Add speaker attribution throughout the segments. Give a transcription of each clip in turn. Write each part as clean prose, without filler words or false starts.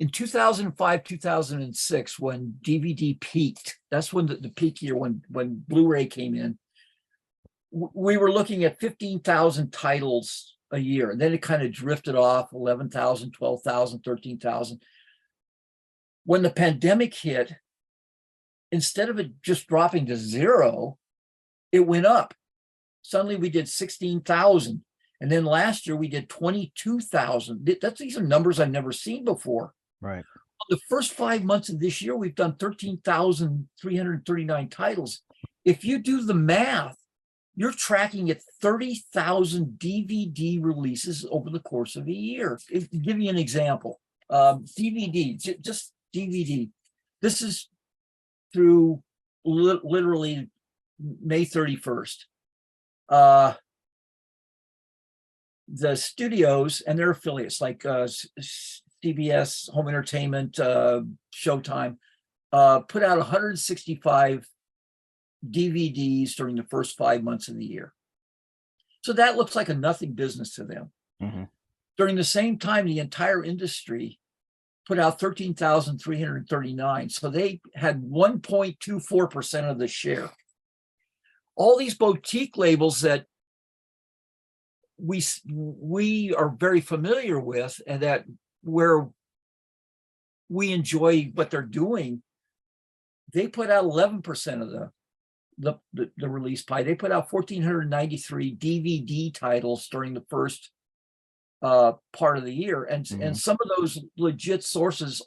Speaker 1: in 2005, 2006, when DVD peaked, that's when the peak year, when Blu-ray came in, we were looking at 15,000 titles a year. And then it kind of drifted off 11,000, 12,000, 13,000. When the pandemic hit, instead of it just dropping to zero, it went up. Suddenly we did 16,000. And then last year we did 22,000. These are numbers I've never seen before.
Speaker 2: Right.
Speaker 1: The first 5 months of this year, we've done 13,339 titles. If you do the math, you're tracking at 30,000 DVD releases over the course of a year. To give you an example, DVD, just DVD. This is through literally May 31st. The studios and their affiliates like CBS, Home Entertainment, Showtime, put out 165 DVDs during the first 5 months of the year. So that looks like a nothing business to them.
Speaker 2: Mm-hmm.
Speaker 1: During the same time, the entire industry put out 13,339. So they had 1.24% of the share. All these boutique labels that we are very familiar with, and that where we enjoy what they're doing, they put out 11% of the release pie. They put out 1,493 DVD titles during the first part of the year, and some of those legit sources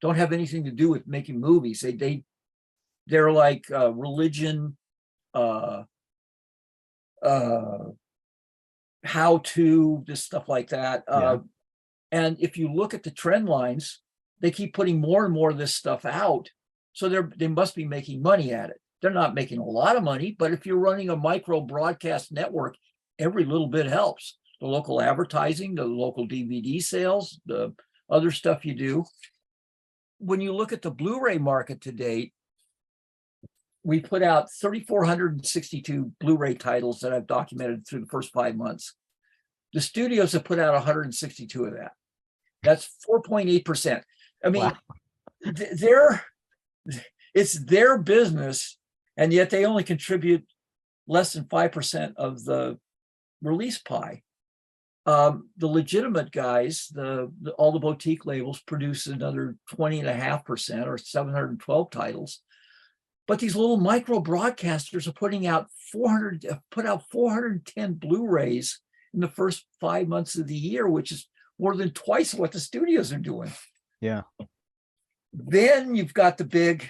Speaker 1: don't have anything to do with making movies. They're like religion, how to, this stuff like that. And if you look at the trend lines, they keep putting more and more of this stuff out. So they must be making money at it. They're not making a lot of money, but if you're running a micro broadcast network, every little bit helps. The local advertising, the local DVD sales, the other stuff you do. When you look at the Blu-ray market to date, we put out 3,462 Blu-ray titles that I've documented through the first 5 months. The studios have put out 162 of that. That's 4.8%. I mean, wow. It's their business, and yet they only contribute less than 5% of the release pie. The legitimate guys, all the boutique labels produce another 20.5% or 712 titles. But these little micro broadcasters are putting out 410 Blu-rays in the first 5 months of the year, which is more than twice what the studios are doing.
Speaker 2: Yeah.
Speaker 1: Then you've got the big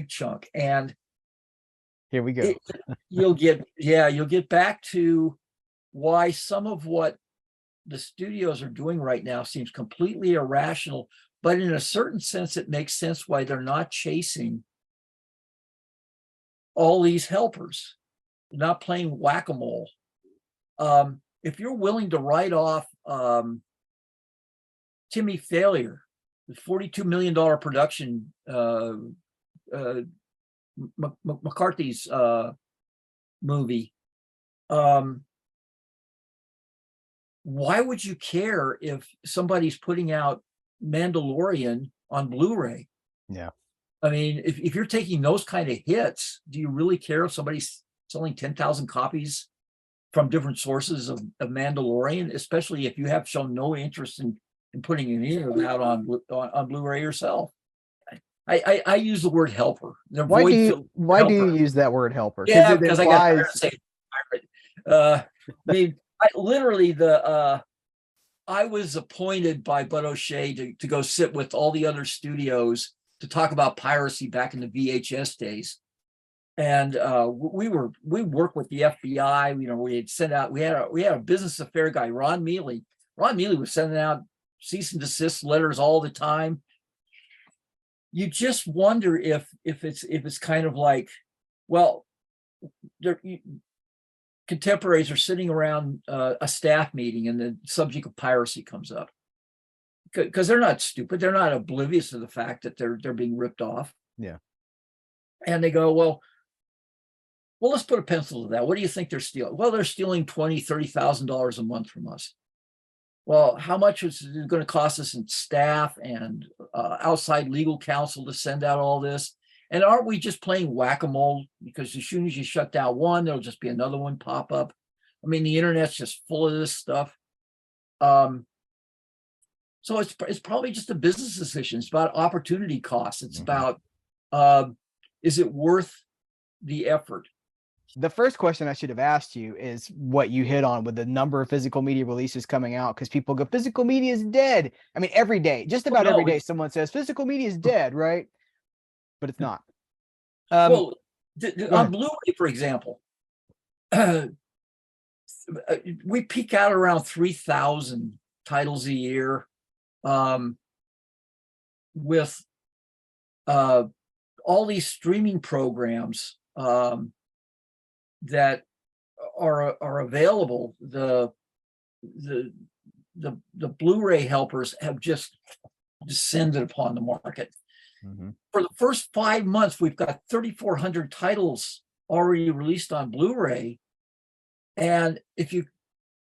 Speaker 1: chunk, and
Speaker 2: here we go.
Speaker 1: You'll get back to why some of what the studios are doing right now seems completely irrational, but in a certain sense, it makes sense why they're not chasing all these helpers, not playing whack-a-mole. If you're willing to write off Timmy Failure, the $42 million production, McCarthy's movie, why would you care if somebody's putting out Mandalorian on Blu-ray?
Speaker 2: Yeah.
Speaker 1: I mean, if you're taking those kind of hits, do you really care if somebody's selling 10,000 copies from different sources of Mandalorian, especially if you have shown no interest in putting it out on Blu-ray yourself? I use the word helper.
Speaker 2: Why do you use that word helper?
Speaker 1: Yeah, because I got to say pirate. I mean, I was appointed by Bud O'Shea to go sit with all the other studios to talk about piracy back in the VHS days. And we worked with the FBI. You know, we had sent out, we had a business affair guy, Ron Mealy. Ron Mealy was sending out cease and desist letters all the time. You just wonder if it's kind of like, well, contemporaries are sitting around a staff meeting and the subject of piracy comes up, because they're not stupid. They're not oblivious to the fact that they're being ripped off.
Speaker 2: Yeah.
Speaker 1: And they go, well, let's put a pencil to that. What do you think they're stealing? Well, they're stealing $20,000, $30,000 a month from us. Well, how much is it going to cost us in staff and outside legal counsel to send out all this? And aren't we just playing whack-a-mole? Because as soon as you shut down one, there'll just be another one pop up. I mean, the internet's just full of this stuff. So it's probably just a business decision. It's about opportunity costs. It's about, is it worth the effort?
Speaker 2: The first question I should have asked you is what you hit on with the number of physical media releases coming out, because people go, physical media is dead. I mean, every day, just about every day, someone says physical media is dead, right? But it's not.
Speaker 1: Well, on Blu-ray, for example, we peak out around 3,000 titles a year, with all these streaming programs that are available. The Blu-ray helpers have just descended upon the market. For the first 5 months, we've got 3,400 titles already released on Blu-ray, and if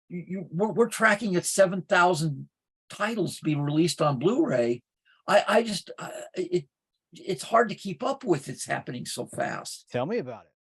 Speaker 1: we're tracking at 7,000 titles to be released on Blu-ray. It's hard to keep up with. It's happening so fast.
Speaker 2: Tell me about it.